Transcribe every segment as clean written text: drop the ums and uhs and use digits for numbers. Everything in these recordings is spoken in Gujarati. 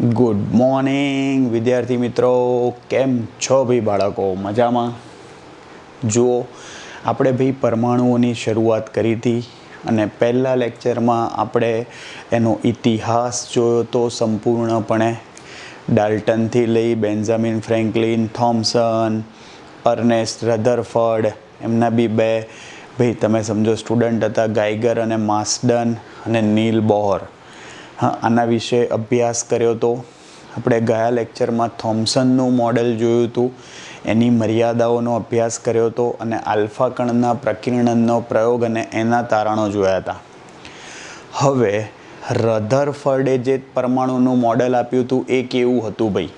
ગુડ મોર્નિંગ વિદ્યાર્થી મિત્રો, કેમ છો ભાઈ બાળકો? મજામાં? જુઓ, આપણે ભાઈ પરમાણુઓની શરૂઆત કરી હતી અને પહેલા લેક્ચરમાં આપણે એનો ઇતિહાસ જોયો તો સંપૂર્ણપણે. ડાલ્ટનથી લઈ બેન્જામિન ફ્રેન્કલિન, થોમ્સન, અર્નેસ્ટ રધરફર્ડ, એમના બી બે ભાઈ તમે સમજો સ્ટુડન્ટ હતા, ગાઈગર અને માસ્ડન અને નીલ બોહર. હા, આના વિશે અભ્યાસ કર્યો તો આપણે ગયા લેક્ચરમાં થોમ્સનનું મોડેલ જોયું હતું, એની મર્યાદાઓનો અભ્યાસ કર્યો હતો અને આલ્ફા કણના પ્રકીર્ણનનો પ્રયોગ અને એના તારણો જોયા હતા. હવે રધરફર્ડે જે પરમાણુનું મોડેલ આપ્યું હતું એ કેવું હતું ભાઈ?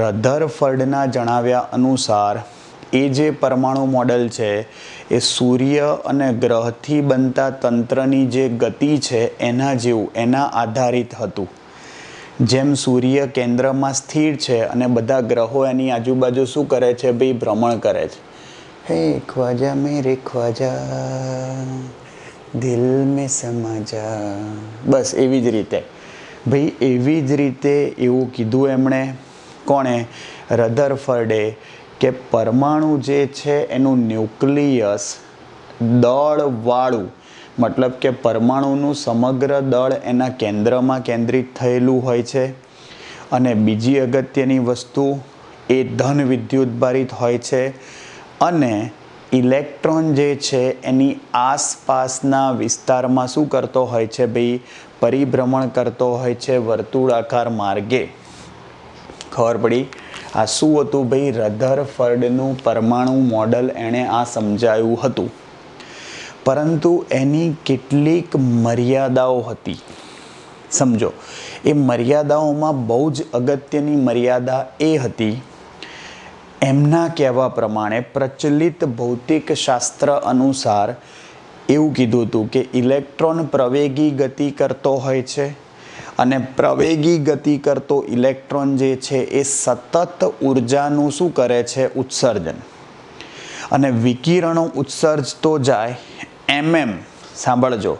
રધરફર્ડના જણાવ્યા અનુસાર એ જે પરમાણુ મોડેલ છે એ સૂર્ય અને ગ્રહથી બનતા તંત્રની જે ગતિ છે એના જેવું, એના આધારિત હતું. જેમ સૂર્ય કેન્દ્રમાં સ્થિર છે અને બધા ગ્રહો એની આજુબાજુ શું કરે છે ભાઈ? ભ્રમણ કરે છે. હે ખ્વાજા મેરે ખ્વાજા દિલ મેં સમા જા, બસ એવી જ રીતે ભાઈ, એવી જ રીતે એવું કીધું એમણે. કોણે? રધરફર્ડે, કે પરમાણુ જે છે એનું ન્યુક્લિયસ દળવાળું, મતલબ કે પરમાણુનું સમગ્ર દળ એના કેન્દ્રમાં કેન્દ્રિત થયેલું હોય છે. અને બીજી અગત્યની વસ્તુ, એ ધન વિદ્યુતભારિત હોય છે અને ઇલેક્ટ્રોન જે છે એની આસપાસના વિસ્તારમાં શું કરતો હોય છે ભાઈ? પરિભ્રમણ કરતો હોય છે વર્તુળાકાર માર્ગે. ખબર પડી? આ શું હતું ભાઈ? રધરફર્ડનું પરમાણુ મોડલ એણે આ સમજાયું હતું. પરંતુ એની કેટલીક મર્યાદાઓ હતી. સમજો, એ મર્યાદાઓમાં બહુ જ અગત્યની મર્યાદા એ હતી, એમના કહેવા પ્રમાણે પ્રચલિત ભૌતિક શાસ્ત્ર અનુસાર એવું કીધું હતું કે ઇલેક્ટ્રોન પ્રવેગી ગતિ કરતો હોય છે અને પ્રવેગી ગતિ કરતો ઇલેક્ટ્રોન જે છે એ સતત ઉર્જાનું શું કરે છે? ઉત્સર્જન. અને વિકિરણો ઉત્સર્જતો જાય સાંભળજો,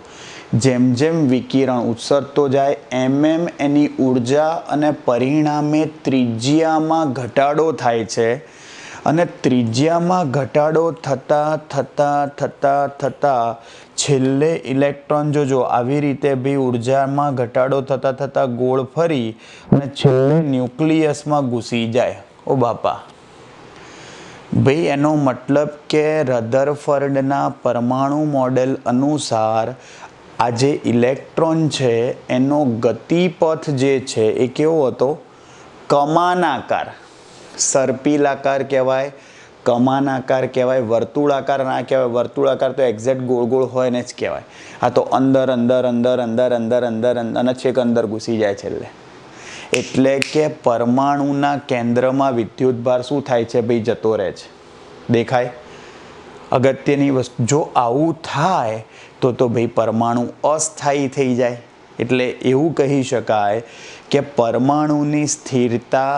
જેમ જેમ વિકિરણ ઉત્સર્જતો જાય એની ઉર્જા અને પરિણામે ત્રિજ્યામાં ઘટાડો થાય છે. અને ત્રિજ્યામાં ઘટાડો થતાં છેલ્લે ઇલેક્ટ્રોન જોજો આવી રીતે બી ઉર્જામાં ઘટાડો થતાં ગોળ ફરી અને છેલ્લે ન્યુક્લિયસમાં ઘૂસી જાય. ઓ બાપા ભાઈ, એનો મતલબ કે રધરફર્ડના પરમાણુ મોડેલ અનુસાર આ જે ઇલેક્ટ્રોન છે એનો ગતિપથ જે છે એ કેવો હતો? કમાનાકાર. સર્પિલાકાર કહેવાય, કમાનાકાર કહેવાય, વર્તુળાકાર ના કહેવાય. વર્તુળાકાર તો એક્ઝેક્ટ ગોળ ગોળ હોય ને જ કહેવાય. આ તો અંદર અને છેક અંદર ઘૂસી જાય છેલ્લે. એટલે કે પરમાણુના કેન્દ્રમાં વિદ્યુતભાર શું થાય છે ભાઈ? જતો રહે છે. દેખાય? અગત્યની વસ્તુ, જો આવું થાય તો ભાઈ પરમાણુ અસ્થાયી થઈ જાય. એટલે એવું કહી શકાય કે પરમાણુની સ્થિરતા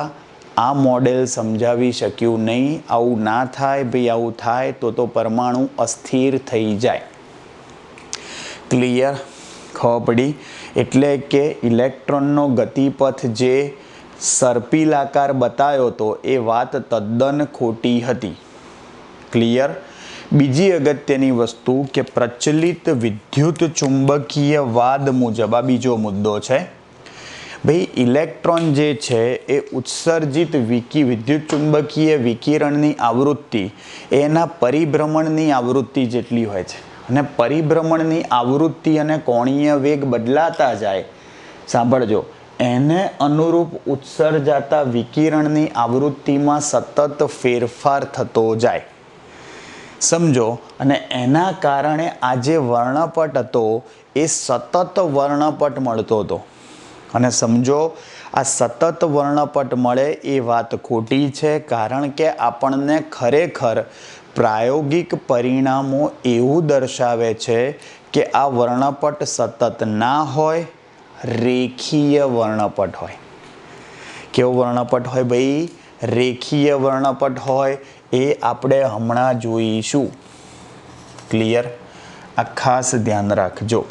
આ મોડેલ સમજાવી શક્યું નહીં. આવું ના થાય ભાઈ, આવું થાય તો પરમાણુ અસ્થિર થઈ જાય. ક્લિયર? ખબર પડી? એટલે કે ઇલેક્ટ્રોનનો ગતિપથ જે સર્પિલાકાર બતાવ્યો હતો એ વાત તદ્દન ખોટી હતી. ક્લિયર? બીજી અગત્યની વસ્તુ કે પ્રચલિત વિદ્યુત ચુંબકીય વાદ મુજબ, આ બીજો મુદ્દો છે ભાઈ, ઇલેક્ટ્રોન જે છે એ ઉત્સર્જિત વિદ્યુત ચુંબકીય વિકિરણની આવૃત્તિ એના પરિભ્રમણની આવૃત્તિ જેટલી હોય છે. અને પરિભ્રમણની આવૃત્તિ અને કોણીય વેગ બદલાતા જાય, સાંભળજો, એને અનુરૂપ ઉત્સર્જાતા વિકિરણની આવૃત્તિમાં સતત ફેરફાર થતો જાય. સમજો, અને એના કારણે આ જે વર્ણપટ હતો એ સતત વર્ણપટ મળતો હતો. અને સમજો, આ સતત વર્ણપટ મળે એ વાત ખોટી છે, કારણ કે આપણને ખરેખર પ્રાયોગિક પરિણામો એવું દર્શાવે છે કે આ વર્ણપટ સતત ના હોય, રેખીય વર્ણપટ હોય. કેવો વર્ણપટ હોય ભાઈ? રેખીય વર્ણપટ હોય. એ આપણે હમણાં જોઈશું. ક્લિયર? આ ખાસ ધ્યાન રાખજો.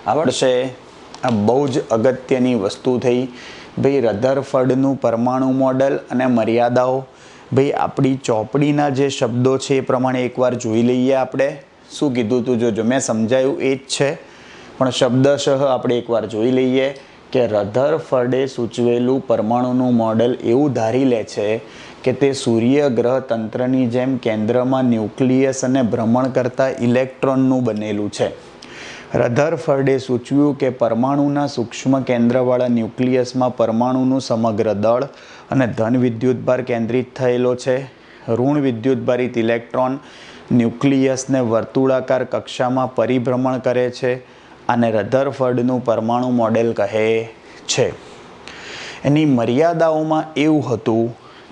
આવડશે? આ બહુ જ અગત્યની વસ્તુ થઈ ભાઈ. રધરફર્ડનું પરમાણુ મોડલ અને મર્યાદાઓ. ભાઈ આપણી ચોપડીના જે શબ્દો છે એ પ્રમાણે એકવાર જોઈ લઈએ આપણે. શું કીધું તું જોજો, મેં સમજાયું એ જ છે પણ શબ્દશઃ આપણે એકવાર જોઈ લઈએ કે રધરફર્ડે સૂચવેલું પરમાણુનું મોડલ એવું ધારી લે છે કે તે સૂર્ય ગ્રહ તંત્રની જેમ કેન્દ્રમાં ન્યુક્લિયસ અને ભ્રમણ કરતા ઇલેક્ટ્રોનનું બનેલું છે. રધરફર્ડે સૂચવ્યું કે પરમાણુના સૂક્ષ્મ કેન્દ્રવાળા ન્યુક્લિયસમાં પરમાણુનું સમગ્ર દળ અને ધન વિદ્યુતભાર કેન્દ્રિત થયેલો છે. ઋણ વિદ્યુતભારિત ઇલેક્ટ્રોન ન્યુક્લિયસને વર્તુળાકાર કક્ષામાં પરિભ્રમણ કરે છે. આને રધરફર્ડનું પરમાણુ મોડેલ કહે છે. એની મર્યાદાઓમાં એવું હતું,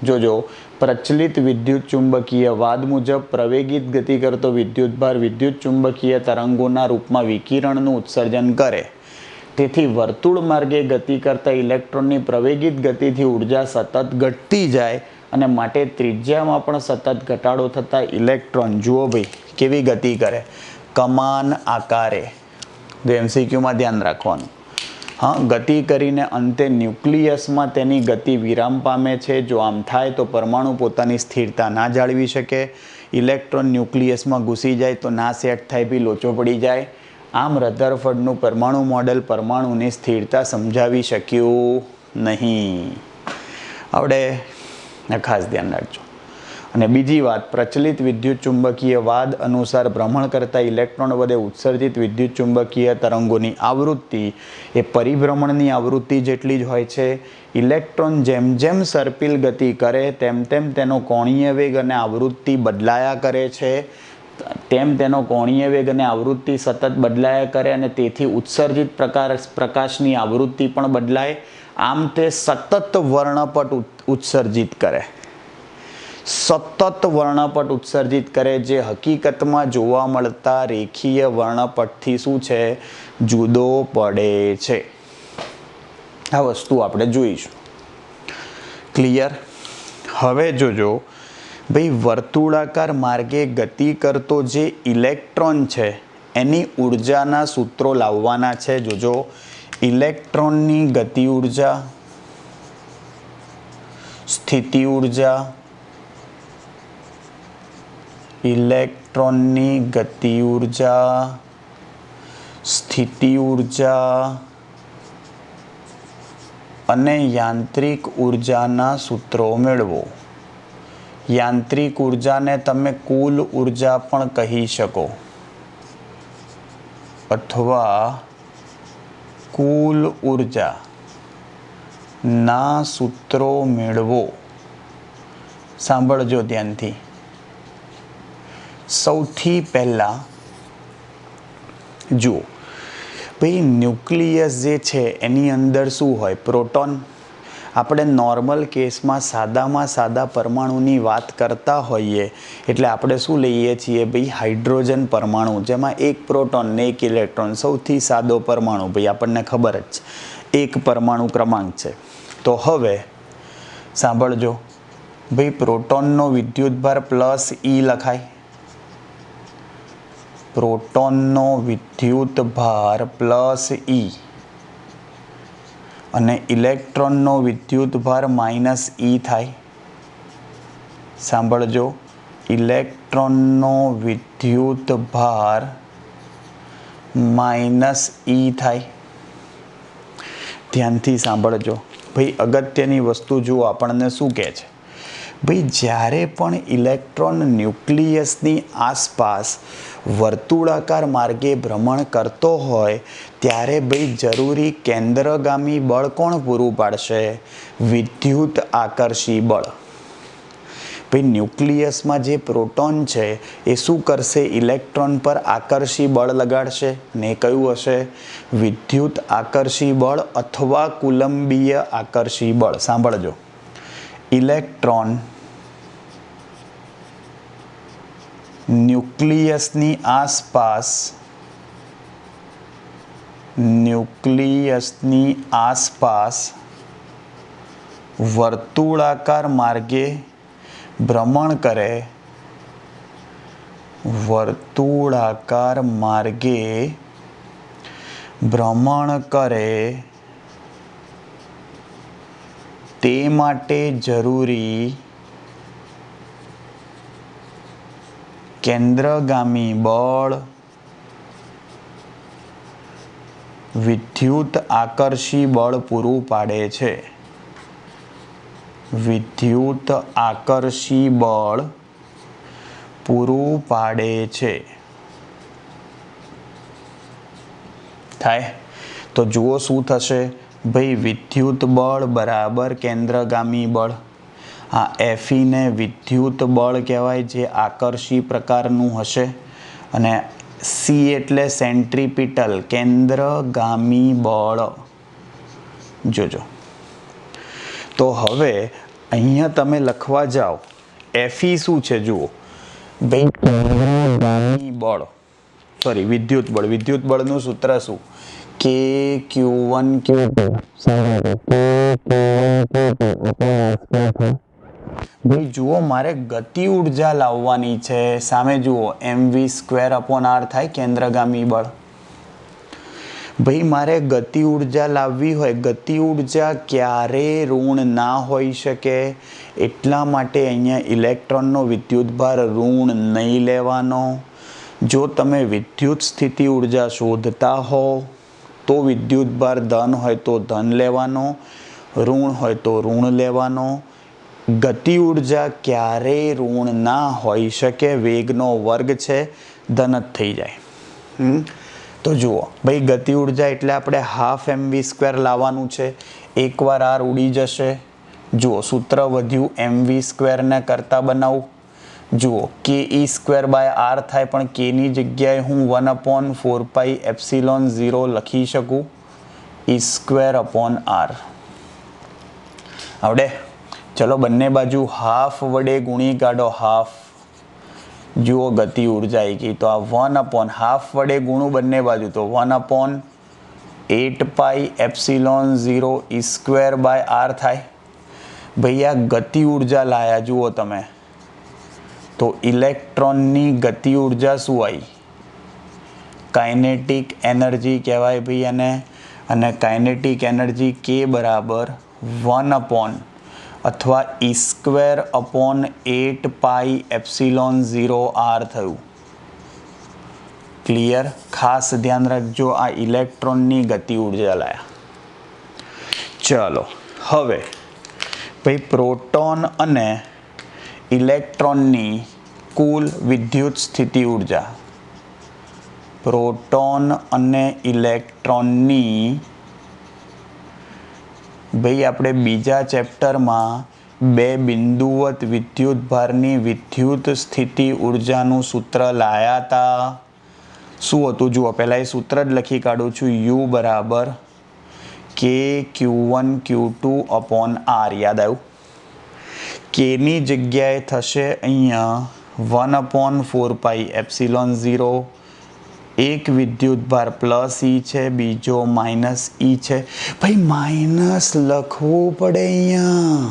જોજો, પ્રચલિત વિદ્યુત ચુંબકીય વાદ મુજબ પ્રવેગિત ગતિ કરતો વિદ્યુતભાર વિદ્યુત ચુંબકીય તરંગોના રૂપમાં વિકિરણનું ઉત્સર્જન કરે. તેથી વર્તુળ માર્ગે ગતિ કરતા ઇલેક્ટ્રોનની પ્રવેગિત ગતિથી ઉર્જા સતત ઘટતી જાય અને માટે ત્રિજ્યામાં પણ સતત ઘટાડો થતા ઇલેક્ટ્રોન, જુઓ ભાઈ કેવી ગતિ કરે, કમાન આકારે. MCQમાં ધ્યાન રાખવાનું. હા, ગતિ કરીને અંતે ન્યુક્લિયસમાં તેની ગતિ વિરામ પામે છે. જો આમ થાય તો પરમાણુ પોતાની સ્થિરતા ના જાળવી શકે. ઇલેક્ટ્રોન ન્યુક્લિયસમાં ઘૂસી જાય તો ના સેટ થાય બી લોચો પડી જાય. આમ રધરફર્ડનું પરમાણુ મોડેલ પરમાણુની સ્થિરતા સમજાવી શક્યું નહીં. આવડે, ખાસ ધ્યાન રાખજો. અને બીજી વાત, પ્રચલિત વિદ્યુત ચુંબકીય વાદ અનુસાર ભ્રમણ કરતા ઇલેક્ટ્રોન વડે ઉત્સર્જિત વિદ્યુત ચુંબકીય તરંગોની આવૃત્તિ એ પરિભ્રમણની આવૃત્તિ જેટલી જ હોય છે. ઇલેક્ટ્રોન જેમ જેમ સર્પિલ ગતિ કરે તેમ તેમ તેનો કોણીય વેગ અને આવૃત્તિ બદલાયા કરે છે. તેમ તેનો કોણીય વેગ અને આવૃત્તિ સતત બદલાયા કરે અને તેથી ઉત્સર્જિત પ્રકાશની આવૃત્તિ પણ બદલાય. આમ તે સતત વર્ણપટ ઉત્સર્જિત કરે. સતત વર્ણપટ ઉત્સર્જિત કરે, જે હકીકતમાં જોવા મળતા રેખીય વર્ણપટથી શું છે, જુદો પડે છે. આ વસ્તુ આપણે જોઈશું. ક્લિયર? હવે જોજો ભાઈ, વર્તુળાકાર માર્ગે ગતિ કરતો જે ઇલેક્ટ્રોન છે એની ઉર્જાના સૂત્રો લાવવાના છે. જોજો, ઇલેક્ટ્રોનની ગતિ ઉર્જા, સ્થિતિ ઉર્જા, ઇલેક્ટ્રોનની ગતિ ઉર્જા, સ્થિતિ ઉર્જા અને યાંત્રિક ઉર્જાના સૂત્રો મેળવો. યાંત્રિક ઉર્જાને તમે કુલ ઉર્જા પણ કહી શકો અથવા કુલ ઉર્જા ના સૂત્રો મેળવો. સાંભળજો ધ્યાનથી. સૌથી પહેલાં જુઓ ભાઈ, ન્યુક્લિયસ જે છે એની અંદર શું હોય, પ્રોટોન. આપણે નોર્મલ કેસમાં સાદામાં સાદા પરમાણુની વાત કરતા હોઈએ એટલે આપણે શું લઈએ છીએ ભાઈ, હાઇડ્રોજન પરમાણુ, જેમાં એક પ્રોટોન ને એક ઇલેક્ટ્રોન. સૌથી સાદો પરમાણુ ભાઈ, આપણને ખબર જ છે, એક પરમાણુ ક્રમાંક છે. તો હવે સાંભળજો ભાઈ, પ્રોટોનનો વિદ્યુતભાર +E લખાય. પ્રોટોનનો વિદ્યુતભાર +E અને ઇલેક્ટ્રોનનો વિદ્યુતભાર -E થાય. સાંભળજો, ઇલેક્ટ્રોનનો વિદ્યુતભાર -E થાય. ધ્યાનથી સાંભળજો ભાઈ, અગત્યની વસ્તુ જુઓ, આપણને શું કહે છે ભાઈ, જ્યારે પણ ઇલેક્ટ્રોન ન્યુક્લિયસની આસપાસ વર્તુળાકાર માર્ગે ભ્રમણ કરતો હોય ત્યારે ભાઈ જરૂરી કેન્દ્રગામી બળ કોણ પૂરું પાડશે, વિદ્યુત આકર્ષી બળ. ભાઈ ન્યુક્લિયસમાં જે પ્રોટોન છે એ શું કરશે, ઇલેક્ટ્રોન પર આકર્ષી બળ લગાડશે ને કયું હશે, વિદ્યુત આકર્ષી બળ અથવા કુલંબીય આકર્ષી બળ. સાંભળજો, ઇલેક્ટ્રોન ન્યુક્લિયસની આસપાસ વર્તુળાકાર માર્ગે ભ્રમણ કરે, ભ્રમણ કરે તે માટે જરૂરી કેન્દ્રગામી બળ વિદ્યુત આકર્ષી બળ પૂરું પાડે છે. વિદ્યુત આકર્ષી બળ પૂરું પાડે છે. થાય તો જુઓ શું થશે ભાઈ, વિદ્યુત બળ બરાબર કેન્દ્રગામી બળ. આ એફઈ ને વિદ્યુત બળ કહેવાય જે આકર્ષી પ્રકારનું હશે, અને સી એટલે સેન્ટ્રીપિટલ કેન્દ્રગામી બળ. જોજો તો હવે અહીંયા તમે લખવા જાઓ એફઈ શું છે જુઓ ભાઈ, કેન્દ્રગામી બળ સોરી વિદ્યુત બળ. વિદ્યુત બળનું સૂત્ર શું? કે Q1 Q2 ભાઈ જુઓ મારે ગતિ ઉર્જા લાવવાની છે. સામે જુઓ mv²/r થાય કેન્દ્રગામી બળ. ભાઈ મારે ગતિ ઉર્જા લાવવી હોય, ગતિ ઉર્જા ક્યારે ઋણ ના હોઈ શકે, એટલા માટે અહીંયા ઇલેક્ટ્રોનનો વિદ્યુતભાર ઋણ નહીં લેવાનો. જો તમે વિદ્યુત સ્થિતિ ઉર્જા શોધતા હો તો વિદ્યુતભાર ધન હોય તો ધન લેવાનો, ઋણ હોય તો ઋણ લેવાનો. ગતિ ઉર્જા ક્યારેય ઋણ ના હોઈ શકે, વેગનો વર્ગ છે, ધન જ થઈ જાય. તો જુઓ ભાઈ ગતિ ઉર્જા એટલે આપણે હાફ mv² લાવવાનું છે. એકવાર આર ઉડી જશે. જુઓ સૂત્ર વધ્યું mv² ને કરતા બનાવું. જુઓ ke²/r થાય, પણ કે ની જગ્યાએ હું 1/4πε0 લખી શકું e²/r. આવડે? ચલો બંને બાજુ હાફ વડે ગુણી કાઢો. હાફ જુઓ ગતિ ઉર્જા આવી ગઈ, તો આ 1/હાફ વડે ગુણું બંને બાજુ તો 1/8πε0 e²/r થાય. ભાઈ આ ગતિ ઉર્જા લાયા જુઓ તમે, તો ઇલેક્ટ્રોનની ગતિ ઉર્જા શું આવી? કાઇનેટિક એનર્જી કહેવાય ભાઈ એને. અને કાઇનેટિક એનર્જી કે બરાબર 1/ અથવા e²/8πε0r થયું. ક્લિયર? ખાસ ધ્યાન રાખજો, આ ઇલેક્ટ્રોનની ગતિ ઉર્જા લાયા. ચલો હવે ભાઈ પ્રોટોન અને ઇલેક્ટ્રોનની કુલ વિદ્યુત સ્થિતિ ઉર્જા. પ્રોટોન અને ઇલેક્ટ્રોનની ભાઈ આપણે બીજા ચેપ્ટરમાં બે બિંદુવત વિદ્યુતભારની વિદ્યુત સ્થિતિ ઉર્જાનું સૂત્ર લાયા હતા. શું હતું જુઓ, પહેલા એ સૂત્ર જ લખી કાઢું છું. U બરાબર કે Q1 Q2/r. યાદ આવ્યું? કે ની જગ્યાએ થશે અહીંયા 1/4πε0. એક વિદ્યુતભાર પ્લસ ઈ છે, બીજો માઇનસ ઈ છે. ભાઈ માઇનસ લખવું પડે અહીંયા.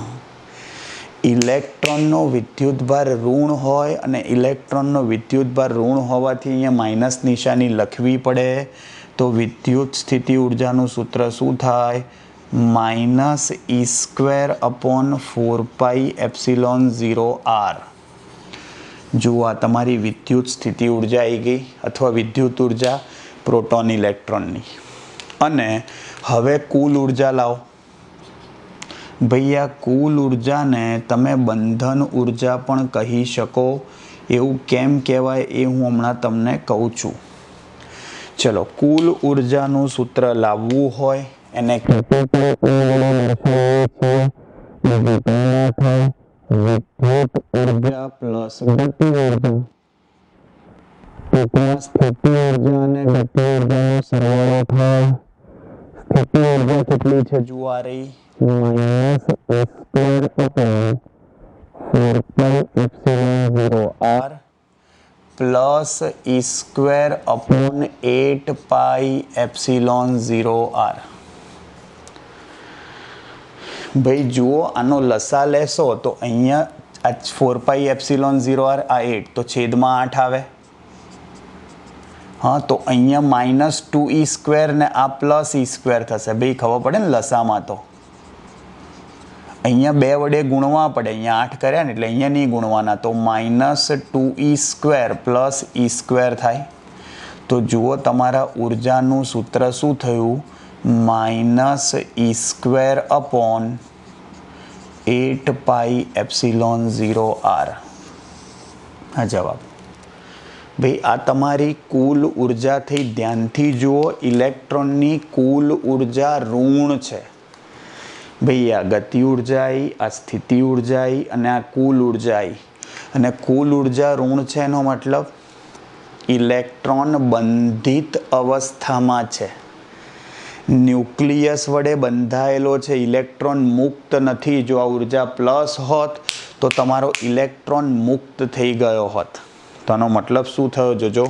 ઇલેક્ટ્રોનનો વિદ્યુતભાર ઋણ હોય અને ઇલેક્ટ્રોનનો વિદ્યુતભાર ઋણ હોવાથી અહીંયા માઇનસ નિશાની લખવી પડે. તો વિદ્યુત સ્થિતિ ઉર્જાનું સૂત્ર શું થાય? -e²/4πε0r. જુઓ આ તમારી વિદ્યુત સ્થિતિ ઉર્જા આવી ગઈ, અથવા વિદ્યુત ઉર્જા પ્રોટોન ઇલેક્ટ્રોનની. અને હવે કુલ ઉર્જા લાવો. ભાઈ આ કુલ ઉર્જાને તમે બંધન ઉર્જા પણ કહી શકો. એવું કેમ કહેવાય એ હું હમણાં તમને કહું છું. ચલો કુલ ઉર્જાનું સૂત્ર લાવવું હોય એને વિદ્યુત ઉર્જા પ્લસ ગતિ ઉર્જા. સ્થિતિ ઉર્જા અને ગતિ ઉર્જાનો સરવાળો થાય. સ્થિતિ ઉર્જા કેટલી છે જુઓ આ રહી, -e²/4πε0r પ્લસ e²/8πε0r. ભાઈ જુઓ આનો લસા લેશો તો અહીંયા આ 4πε0r આ 8 તો છેદમાં 8 આવે. हाँ तो અહીંયા -2e² ને આ +e² થશે ભાઈ, ખબર પડે ને લસામાં. તો અહીંયા 2 વડે ગુણવા પડે, અહીંયા 8 કર્યા ને એટલે અહીંયા નહીં ગુણવાના, તો -2e² +e² થાય. તો જુઓ તમારા ઉર્જાનું સૂત્ર શું થયું? -e²/8πε0r. આ જવાબ. ભાઈ આ તમારી કુલ ઉર્જા થઈ. ધ્યાનથી જુઓ, ઇલેક્ટ્રોનની કુલ ઉર્જા ઋણ છે ભાઈ. આ ગતિ ઉર્જા આવી, આ સ્થિતિ ઉર્જા આવી અને આ કુલ ઉર્જા આવી. અને કુલ ઉર્જા ઋણ છે એનો મતલબ ઇલેક્ટ્રોન બંધિત અવસ્થામાં છે, ન્યુક્લિયસ વડે બંધાયેલો છે, ઇલેક્ટ્રોન મુક્ત નથી. જો આ ઉર્જા પ્લસ હોત તો તમારો ઇલેક્ટ્રોન મુક્ત થઈ ગયો હોત. તો આનો મતલબ શું થયો જોજો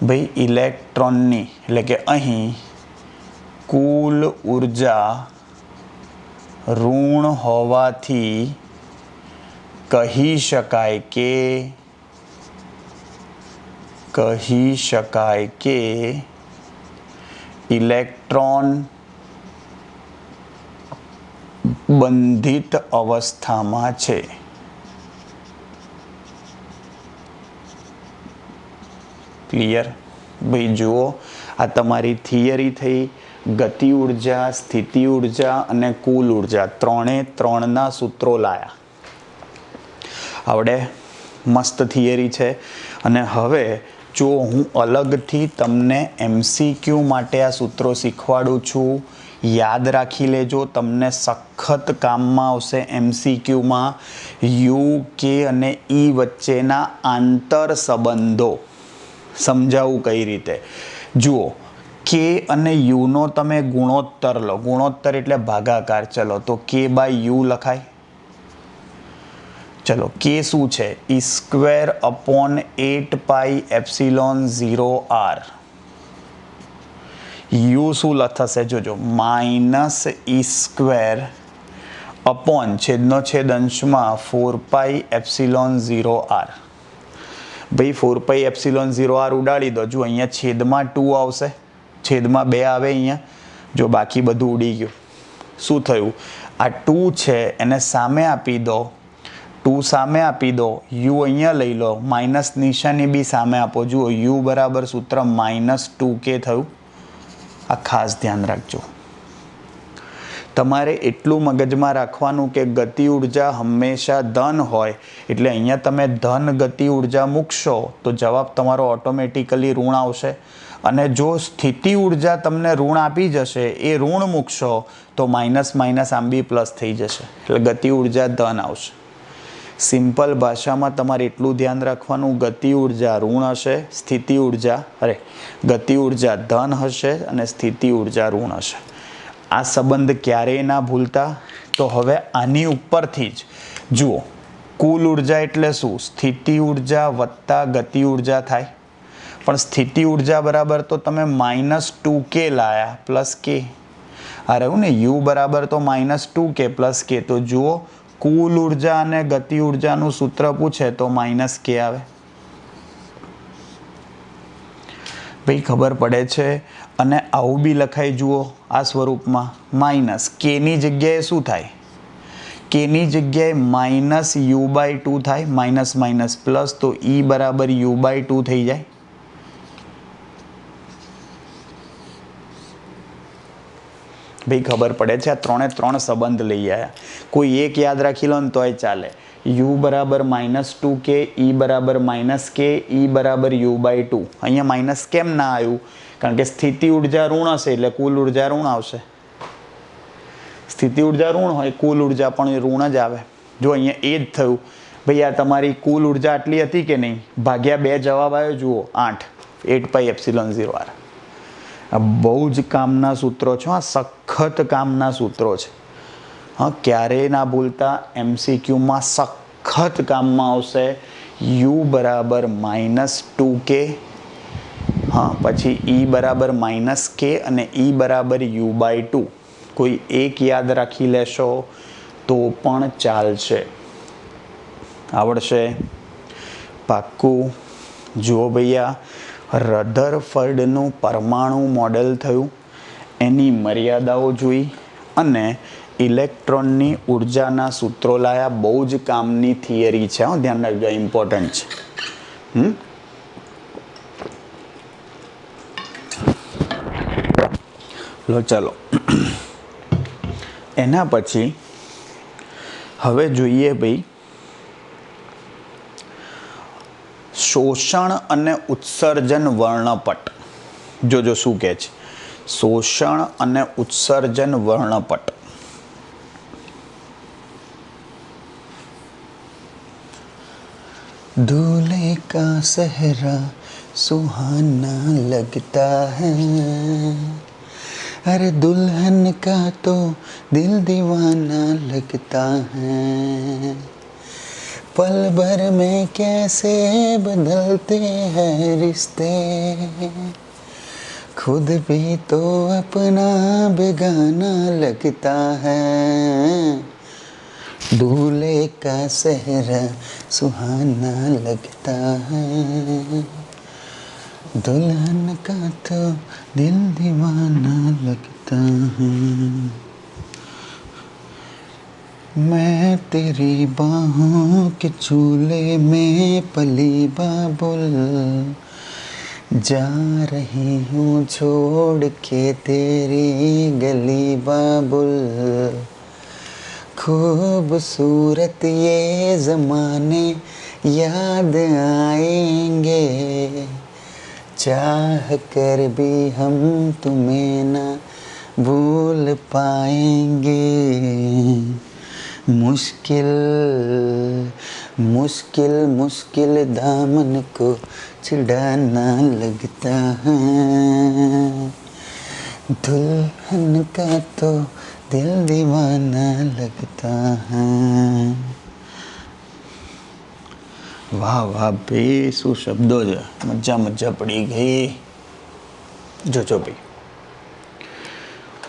ભાઈ, ઇલેક્ટ્રોનની એટલે કે અહીં કુલ ઉર્જા ઋણ હોવાથી કહી શકાય કે ઇલેક્ટ્રોન બંધિત અવસ્થામાં છે. ક્લિયર ભાઈ? જુઓ, આ તમારી થિયરી થઈ. ગતિ ઉર્જા, સ્થિતિ ઉર્જા અને કુલ ઉર્જા ત્રણના સૂત્રો લાયા. આવડે? મસ્ત થિયરી છે. અને હવે જો હું અલગથી તમને MCQ માટે આ સૂત્રો શીખવાડું છું, યાદ રાખી લેજો, તમને સખત કામમાં આવશે. MCQમાં યુ, કે અને ઈ વચ્ચેના આંતર સંબંધો સમજાવું કઈ રીતે. જુઓ, કે અને યુનો તમે ગુણોત્તર લો. ગુણોત્તર એટલે ભાગાકાર. ચલો તો k/u લખાય. ચલો કે શું છે? e²/8πε0r. યુ શું થશે જોજો? -e²/છેદનો છેદ અંશમાં 4πε0r. ભાઈ 4πε0r ઉડાડી દો. જો અહીંયા છેદમાં 2 આવશે, છેદમાં 2 આવે અહીંયા. જો બાકી બધું ઉડી ગયું. શું થયું? આ 2 છે એને સામે આપી દો, 2 સામે આપી દો, યુ અહીંયા લઈ લો, માઇનસ નિશાની બી સામે આપો. જુઓ યુ બરાબર સૂત્ર -2k થયું. આ ખાસ ધ્યાન રાખજો. તમારે એટલું મગજમાં રાખવાનું કે ગતિ ઉર્જા હંમેશા ધન હોય, એટલે અહીંયા તમે ધન ગતિ ઉર્જા મૂકશો તો જવાબ તમારો ઓટોમેટિકલી ઋણ આવશે. અને જો સ્થિતિ ઉર્જા તમને ઋણ આપી જશે, એ ઋણ મૂકશો તો માઇનસ આમ બી પ્લસ થઈ જશે, એટલે ગતિ ઉર્જા ધન આવશે. સિમ્પલ ભાષામાં તમારે એટલું ધ્યાન રાખવાનું, ગતિ ઉર્જા ઋણ હશે, ગતિ ઉર્જા ધન હશે અને સ્થિતિ ઉર્જા ઋણ હશે. આ સંબંધ ક્યારેય ના ભૂલતા. તો હવે આની ઉપરથી જ જુઓ, કુલ ઉર્જા એટલે શું? સ્થિતિ ઉર્જા વત્તા ગતિ ઉર્જા થાય. પણ સ્થિતિ ઉર્જા બરાબર તો તમે -2k લાયા પ્લસ k. આ રહ્યું ને, યુ બરાબર તો -2k પ્લસ k. તો જુઓ, કુલ ઉર્જા અને ગતિ ઉર્જાનું સૂત્ર પૂછે તો -k આવે. ભાઈ ખબર પડે છે? અને આવું બી લખાય. જુઓ આ સ્વરૂપમાં -k ની જગ્યાએ શું થાય? k ની જગ્યાએ -u/2 થાય. માઇનસ પ્લસ, તો e બરાબર u/2 થઈ જાય. ભાઈ ખબર પડે છે? આ ત્રણ સંબંધ લઈ આવ્યા. કોઈ એક યાદ રાખી લો ને તોય ચાલે. u બરાબર -2k, e બરાબર -k, e બરાબર u/2. અહીંયા માઇનસ કેમ ના આવ્યું? કારણ કે સ્થિતિ ઉર્જા ઋણ હશે એટલે કુલ ઉર્જા ઋણ આવશે. સ્થિતિ ઉર્જા ઋણ હોય, કુલ ઉર્જા પણ ઋણ જ આવે. જો અહીંયા એ જ થયું. ભાઈ આ તમારી કુલ ઉર્જા આટલી હતી કે નહીં? ભાગ્યા 2 જવાબ આવ્યો. જુઓ 8πε0r. આ બહુ જ કામના સૂત્રો છે. આ સખત કામના સૂત્રો છે. હા, ક્યારેય ના ભૂલતા. MCQમાં સખત કામમાં આવશે. u બરાબર -2k, હા, પછી e બરાબર -k અને e બરાબર u/2. કોઈ એક યાદ રાખી લેશો તો પણ ચાલશે. આવડશે પાક્કું? જુઓ ભૈયા, રધરફર્ડનું પરમાણુ મોડેલ થયું, એની મર્યાદાઓ જોઈ અને ઇલેક્ટ્રોનની ઉર્જાના સૂત્રો લાયા. બહુ જ કામની થિયરી છે, ધ્યાન રાખજો, ઇમ્પોર્ટન્ટ છે. લો ચાલો, એના પછી હવે જોઈએ ભાઈ શોષણ અને ઉત્સર્જન વર્ણપટ. જોજો શું કહે છે, શોષણ અને ઉત્સર્જન વર્ણપટ. दूल्हे का सहरा सुहाना लगता है, अरे दुल्हन का तो दिल दीवाना लगता है, पल भर में कैसे बदलते हैं रिश्ते, खुद भी तो अपना बेगाना लगता है, दूल्हे का सेहरा सुहाना लगता है, दुल्हन का तो दिल दीवाना लगता है, मैं तेरी बाहों के झूले में पली बाबुल, जा रही हूँ छोड़ के तेरी गली बाबुल, खूबसूरत ये ज़माने याद आएंगे, चाह कर भी हम तुम्हें ना भूल पाएंगे, मुश्किल मुश्किल मुश्किल दामन को चिढ़ाना लगता है, दुल्हन का तो दिल दीवाना लगता है. વાહ વાહ ભાઈ, શું શબ્દો છે, મજા મજા પડી ગઈ. જોજો ભાઈ,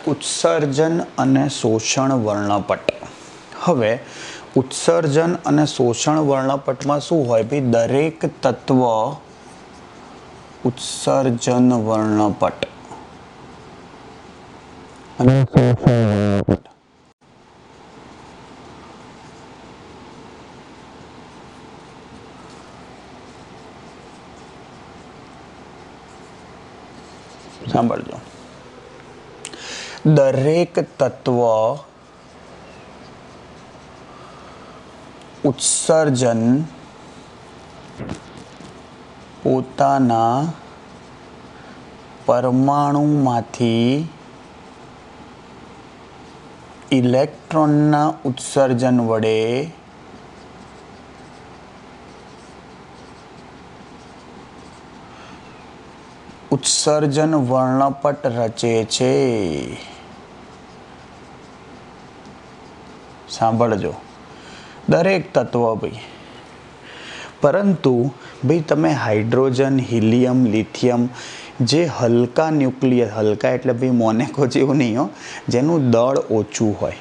ઉત્સર્જન અને શોષણ વર્ણપટ. હવે ઉત્સર્જન અને શોષણ વર્ણપટમાં શું હોય ભાઈ, દરેક તત્વ ઉત્સર્જન વર્ણપટ અને શોષણ વર્ણપટ. સાંભળજો, દરેક તત્વ ઉત્સર્જન પોતાના પરમાણુમાંથી ઇલેક્ટ્રોનના ઉત્સર્જન વડે ઉત્સર્જન વર્ણપટ રચે છે. સાંભળજો, દરેક તત્વ ભાઈ. પરંતુ ભાઈ તમે હાઇડ્રોજન, હિલિયમ, લિથિયમ જે હલકા ન્યુક્લિયસ, હલકા એટલે ભાઈ મોનેકો જેવું નહીં હો, જેનું દળ ઓછું હોય,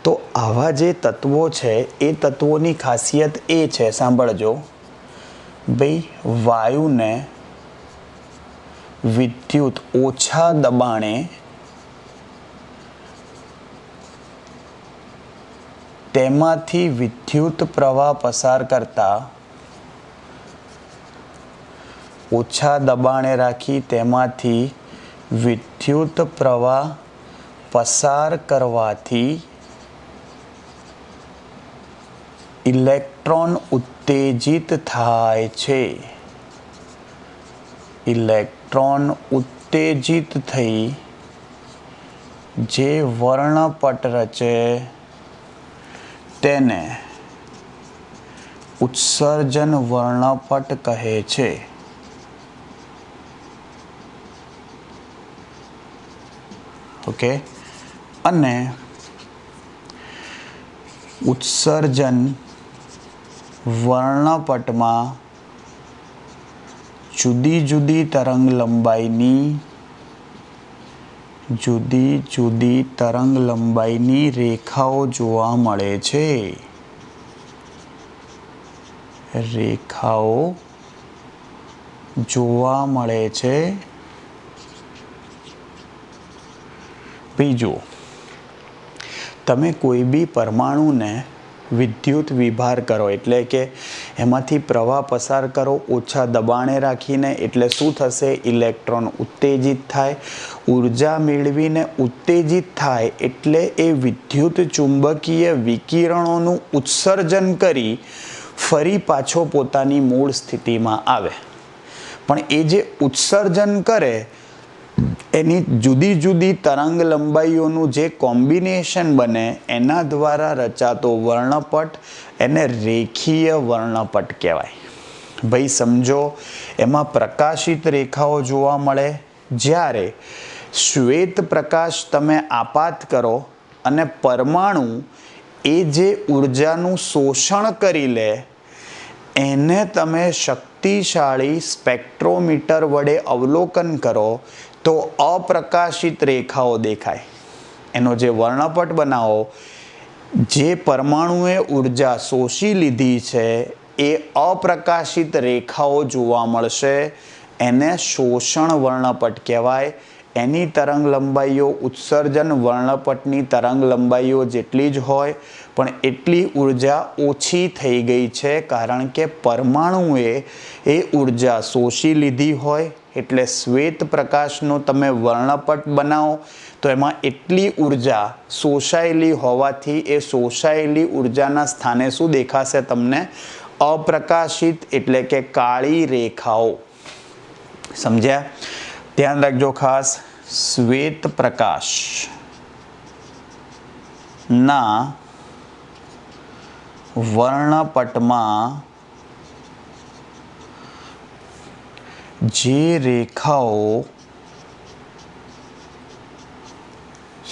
તો આવા જે તત્વો છે એ તત્વોની ખાસિયત એ છે, સાંભળજો ભાઈ, વાયુને વિદ્યુત ઓછા દબાણે તેમાંથી વિદ્યુત પ્રવાહ પસાર કરતા, ઓછા દબાણે રાખી તેમાંથી વિદ્યુત પ્રવાહ પસાર કરવાથી ઇલેક્ટ્રોન ઉત્તેજિત થાય છે. ઇલેક્ટ્રોન ઉત્તેજિત થઈ જે વર્ણપટ રચે તેને ઉત્સર્જન વર્ણપટ કહે છે. ઓકે, અને ઉત્સર્જન વર્ણપટમાં જુદી જુદી તરંગ લંબાઈની રેખાઓ જોવા મળે છે. રેખાઓ જોવા મળે છે. બીજું, તમે કોઈ બી પરમાણુને વિદ્યુત વિભાર કરો એટલે કે એમાંથી પ્રવાહ પસાર કરો ઓછા દબાણે રાખીને, એટલે શું થશે? ઇલેક્ટ્રોન ઉત્તેજિત થાય. ઉર્જા મેળવીને ઉત્તેજિત થાય એટલે એ વિદ્યુત ચુંબકીય વિકિરણોનું ઉત્સર્જન કરી ફરી પાછો પોતાની મૂળ સ્થિતિમાં આવે. પણ એ જે ઉત્સર્જન કરે એની જુદી જુદી તરંગ લંબાઈઓનું જે કોમ્બિનેશન બને એના દ્વારા રચાતો વર્ણપટ એને રેખીય વર્ણપટ કહેવાય. ભાઈ સમજો, એમાં પ્રકાશિત રેખાઓ જોવા મળે. જ્યારે શ્વેત પ્રકાશ તમે આપાત કરો અને પરમાણુ એ જે ઉર્જાનું શોષણ કરી લે એને તમે શક્તિશાળી સ્પેક્ટ્રોમીટર વડે અવલોકન કરો તો અપ્રકાશિત રેખાઓ દેખાય. એનો જે વર્ણપટ બનાવો, જે પરમાણુએ ઉર્જા શોષી લીધી છે એ અપ્રકાશિત રેખાઓ જોવા મળશે. એને શોષણ વર્ણપટ કહેવાય. એની તરંગ લંબાઈઓ ઉત્સર્જન વર્ણપટની તરંગ લંબાઈઓ જેટલી જ હોય, પણ એટલી ઉર્જા ઓછી થઈ ગઈ છે કારણ કે પરમાણુએ એ ઉર્જા શોષી લીધી હોય. એટલે શ્વેત પ્રકાશનો તમે વર્ણપટ બનાવો તો એમાં એટલી ઉર્જા શોષાયેલી હોવાથી એ શોષાયેલી ઉર્જાના સ્થાને શું દેખાશે તમને? અપ્રકાશિત એટલે કે કાળી રેખાઓ. સમજ્યા? ધ્યાન રાખજો ખાસ. શ્વેત પ્રકાશ ના વર્ણપટમાં જે રેખાઓ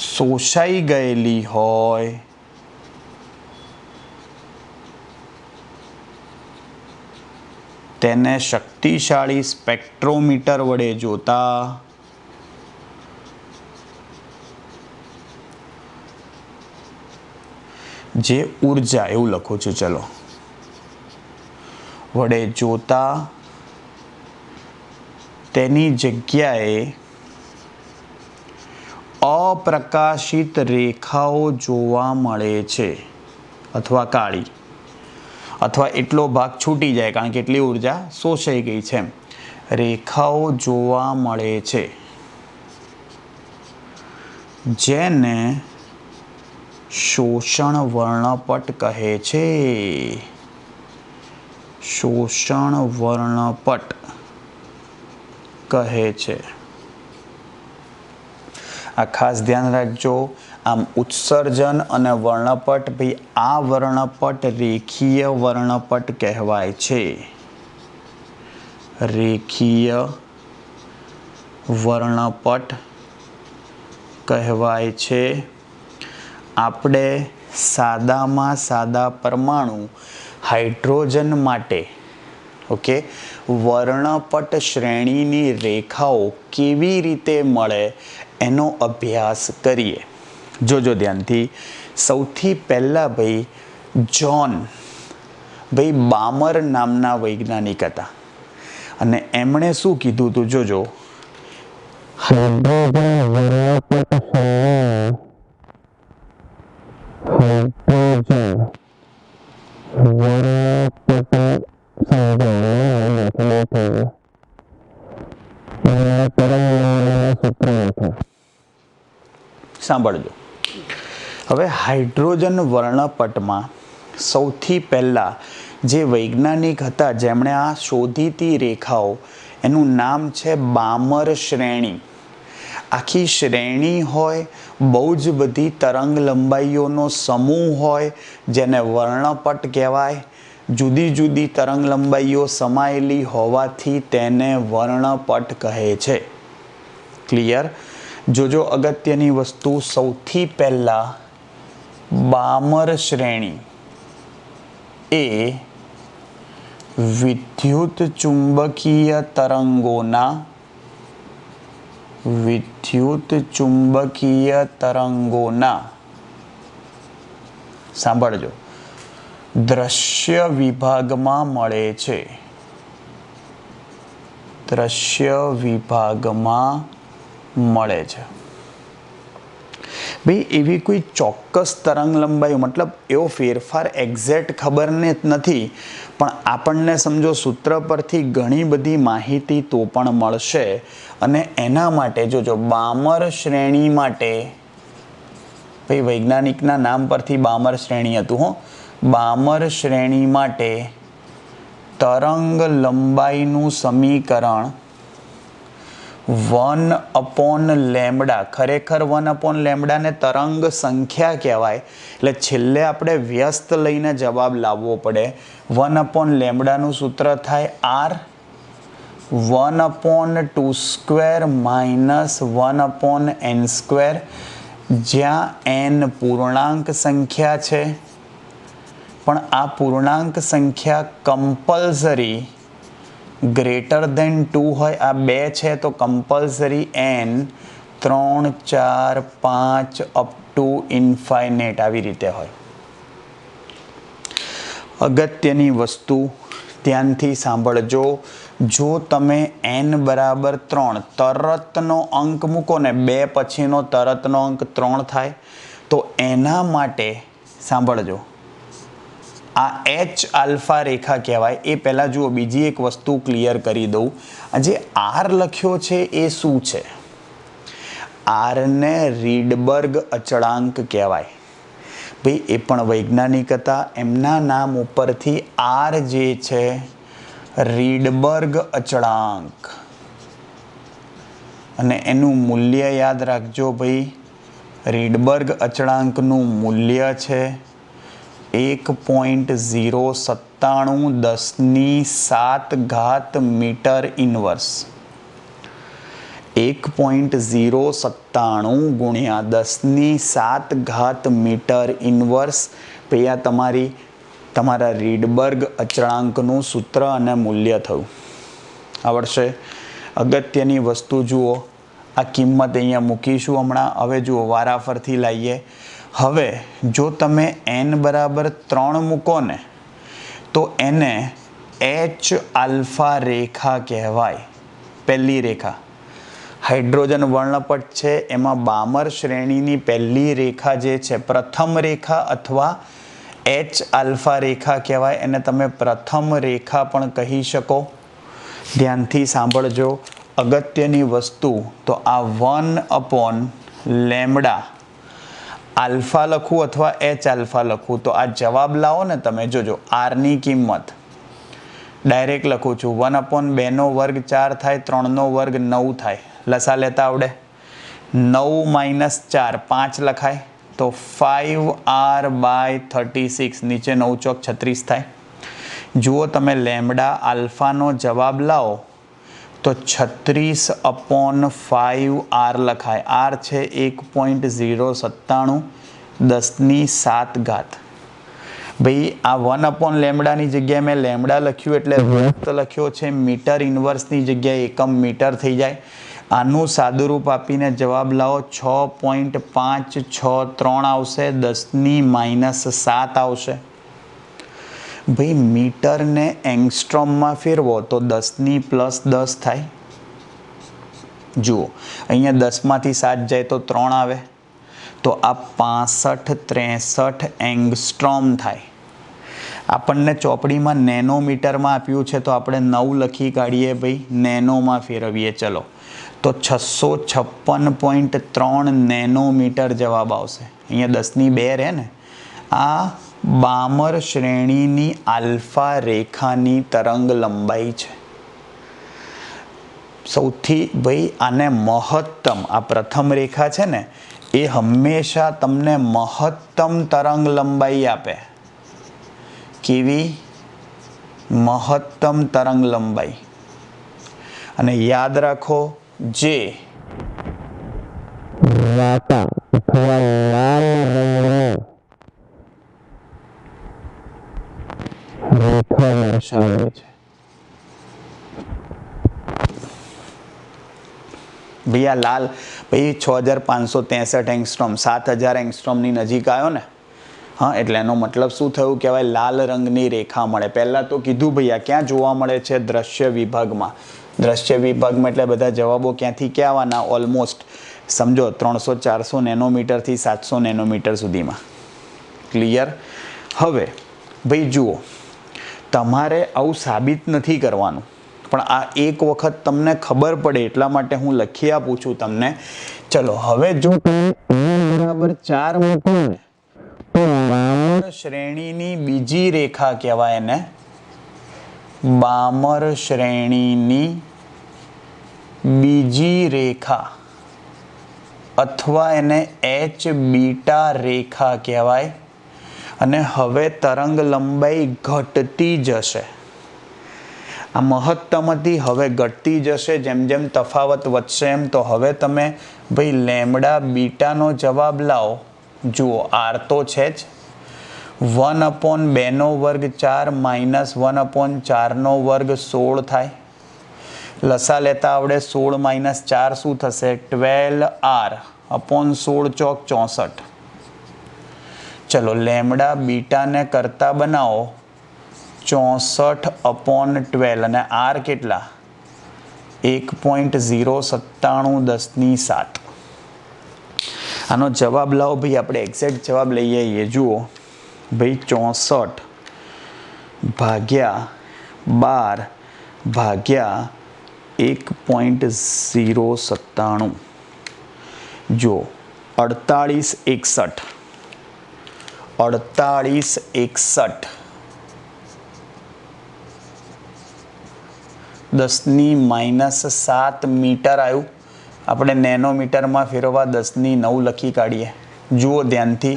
શોષાઈ ગયેલી હોય તેને શક્તિશાળી સ્પેક્ટ્રોમીટર વડે જોતા જે ઉર્જા, એવું લખું છું ચલો, વડે જોતા તેની જગ્યાએ અપ્રકાશિત રેખાઓ જોવા મળે છે, અથવા કાળી, અથવા એટલો ભાગ છૂટી જાય કારણ કે એટલી ઉર્જા શોષાઈ ગઈ છે. રેખાઓ જોવા મળે છે જેને શોષણ વર્ણપટ કહે છે. શોષણ વર્ણપટ કહે છે. આ ખાસ ધ્યાન રાખજો. આમ ઉત્સર્જન અને વર્ણપટ, ભાઈ આ વર્ણપટ રેખીય વર્ણપટ કહેવાય છે. રેખીય વર્ણપટ કહેવાય છે. આપણે સાદામાં સાદા પરમાણુ હાઇડ્રોજન માટે વર્ણપટ શ્રેણીની રેખાઓ કેવી રીતે મળે એનો અભ્યાસ કરીએ. જોજો ધ્યાનથી. સૌથી પહેલાં ભાઈ બામર નામના વૈજ્ઞાનિક હતા અને એમણે શું કીધું હતું? જોજો, સાંભળજો. હવે હાઇડ્રોજન વર્ણપટમાં સૌથી પહેલા જે વૈજ્ઞાનિક હતા જેમણે આ શોધીતી રેખાઓ, એનું નામ છે બામર શ્રેણી. આખી શ્રેણી હોય, બહુ જ બધી તરંગ લંબાઈઓનો સમૂહ હોય જેને વર્ણપટ કહેવાય. જુદી જુદી તરંગ લંબાઈઓ સમાયેલી હોવાથી તેને વર્ણપટ કહે છે. ક્લિયર? જોજો અગત્યની વસ્તુ, સૌથી પહેલા બામર શ્રેણી એ વિદ્યુત ચુંબકીય તરંગોના સાંભળજો, દ્રશ્ય વિભાગમાં મળે છે. દ્રશ્ય વિભાગમાં મળે છે. ભાઈ એવી કોઈ ચોક્કસ તરંગ લંબાઈ મતલબ એવો ફેરફાર એક્ઝેક્ટ ખબર નથી, પણ આપણને સમજો સૂત્ર પરથી ઘણી બધી માહિતી તો પણ મળશે. અને એના માટે જોજો બામર શ્રેણી માટે, ભાઈ વૈજ્ઞાનિકના નામ પરથી બામર શ્રેણી હતું હો. બામર શ્રેણી માટે તરંગ લંબાઈનું સમીકરણ 1/λ, ખરેખર 1/λ ને તરંગ સંખ્યા કહેવાય. એટલે છેલ્લે આપણે વ્યસ્ત લઈને જવાબ લાવવો પડે. 1/λ સૂત્ર થાય r 1/2² -1/n², જ્યાં n પૂર્ણાંક સંખ્યા છે, પણ આ પૂર્ણાંક સંખ્યા કમ્પલસરી ગ્રેટર ધેન 2 હોય. આ 2 છે તો compulsory n 3, 4, 5 up to infinite આવી રીતે હોય. અગત્યની વસ્તુ ધ્યાનથી સાંભળજો. જો તમે n બરાબર 3 તરતનો અંક મૂકો ને 2 પછીનો તરતનો અંક 3 થાય, તો એના માટે સાંભળજો આ H આલ્ફા રેખા કહેવાય. એ પહેલાં જુઓ બીજી એક વસ્તુ ક્લિયર કરી દઉં. આ જે R લખ્યો છે એ શું છે? આરને રીડબર્ગ અચળાંક કહેવાય. ભાઈ એ પણ વૈજ્ઞાનિક હતા, એમના નામ ઉપરથી R જે છે રીડબર્ગ અચળાંક, અને એનું મૂલ્ય યાદ રાખજો ભાઈ. રીડબર્ગ અચળાંકનું મૂલ્ય છે 1.097 મીટર ઇન્વર્સ. 1.097 ગુણ્યા 10⁷ મીટર ઇન્વર્સ. ભાઈ આ તમારા રીડબર્ગ અચળાંકનું સૂત્ર અને મૂલ્ય થયું. આવડશે? અગત્યની વસ્તુ જુઓ, આ કિંમત અહીંયા મૂકીશું હમણાં. હવે જુઓ વારાફરથી લાવીએ. હવે જો તમે n બરાબર 3 મૂકો ને તો એને H આલ્ફા રેખા કહેવાય. પહેલી રેખા હાઇડ્રોજન વર્ણપટ છે, એમાં બામર શ્રેણીની પહેલી રેખા જે છે પ્રથમ રેખા અથવા H આલ્ફા રેખા કહેવાય. એને તમે પ્રથમ રેખા પણ કહી શકો. ધ્યાનથી સાંભળજો અગત્યની વસ્તુ. તો આ 1/λ આલ્ફા લખું અથવા H આલ્ફા લખું તો આ જવાબ લાવો ને તમે જોજો. આરની કિંમત ડાયરેક્ટ લખું છું. 1/2 નો વર્ગ 4 થાય, 3 નો વર્ગ 9 થાય. લસા લેતા આવડે? 9 - 4 5 લખાય, તો 5r/36 નીચે 9 ચોક 36 થાય. જુઓ તમે લેમ્ડા આલ્ફાનો જવાબ લાવો તો 36/5r લખાય. r છે 1.097 10⁷. ભાઈ આ 1/λ ની જગ્યાએ મેં લેમ્ડા લખ્યું એટલે વ્યસ્ત લખ્યો છે. મીટર ઇન્વર્સની જગ્યાએ એકમ મીટર થઈ જાય. આનું સાદુરૂપ આપીને જવાબ લાવો 6.563 આવશે, 10⁻7 આવશે. ભાઈ મીટરને એંગસ્ટ્રોમમાં ફેરવો તો 10⁻10 થાય. જુઓ અહીંયા 10 માંથી 7 જાય તો 3 આવે, તો આ 6563 એંગસ્ટ્રોમ થાય. આપણને ચોપડીમાં નેનોમીટરમાં આપ્યું છે તો આપણે 9 લખી કાઢીએ ભાઈ, નેનોમાં ફેરવીએ. ચલો તો 656.3 નેનોમીટર જવાબ આવશે. અહીંયા 10⁻2 રહે ને. આ બામર શ્રેણીની આલ્ફા રેખાની તરંગ લંબાઈ છે. સૌથી ભાઈ આને મહત્તમ, આ પ્રથમ રેખા છે ને એ હંમેશા તમને મહત્તમ તરંગ લંબાઈ આપે. કેવી? મહત્તમ તરંગ લંબાઈ. અને યાદ રાખો જે દર્શાવે છે. ભાઈ આ લાલ ભાઈ 6563 એંગસ્ટ્રોમ, 7000 એંગસ્ટ્રોમની નજીક આવ્યો ને. હા, એટલે એનો મતલબ શું થયું કહેવાય? લાલ રંગની રેખા મળે. પહેલાં તો કીધું ભાઈ આ ક્યાં જોવા મળે છે? દ્રશ્ય વિભાગમાં. દ્રશ્ય વિભાગમાં એટલે બધા જવાબો ક્યાંથી ક્યાં આવવાના? ઓલમોસ્ટ સમજો 300-400 નેનોમીટરથી 700 નેનોમીટર સુધીમાં. ક્લિયર? હવે ભાઈ જુઓ, તમારે આવું સાબિત નથી કરવાનું, પણ આ એક વખત તમને ખબર પડે એટલા માટે હું લખી આપું છું તમને. ચલો હવે જો બરાબર 4 મૂકો ને તો બામર શ્રેણીની બીજી રેખા કહેવાય એને. બામર શ્રેણીની બીજી રેખા અથવા એને H બીટા રેખા કહેવાય. અને હવે તરંગ લંબાઈ ઘટતી જશે. આ મહત્તમ હતી, હવે ઘટતી જશે જેમ જેમ તફાવત વધશે એમ. તો હવે તમે ભાઈ લેમડા બીટાનો જવાબ લાવો. જુઓ, R તો છે જ, 1/2 વર્ગ 4 માઇનસ 1/4 વર્ગ 16 થાય. લસા લેતા આવડે. 16 માઇનસ 4 શું થશે? 12R અપોન 16 ચોક 64. ચલો લેમડા બીટાને કરતા બનાવો 64/12 અને R કેટલા? 1.097. આનો જવાબ લાવો ભાઈ, આપણે એક્ઝેક્ટ જવાબ લઈ આવીએ. જુઓ ભાઈ, 64 ભાગ્યા 12 ભાગ્યા 1.097. જો 4861 10⁻⁷ મીટર આવ્યું. આપણે નેનોમીટરમાં ફેરવવા 10⁹ લખી કાઢીએ. જુઓ ધ્યાનથી,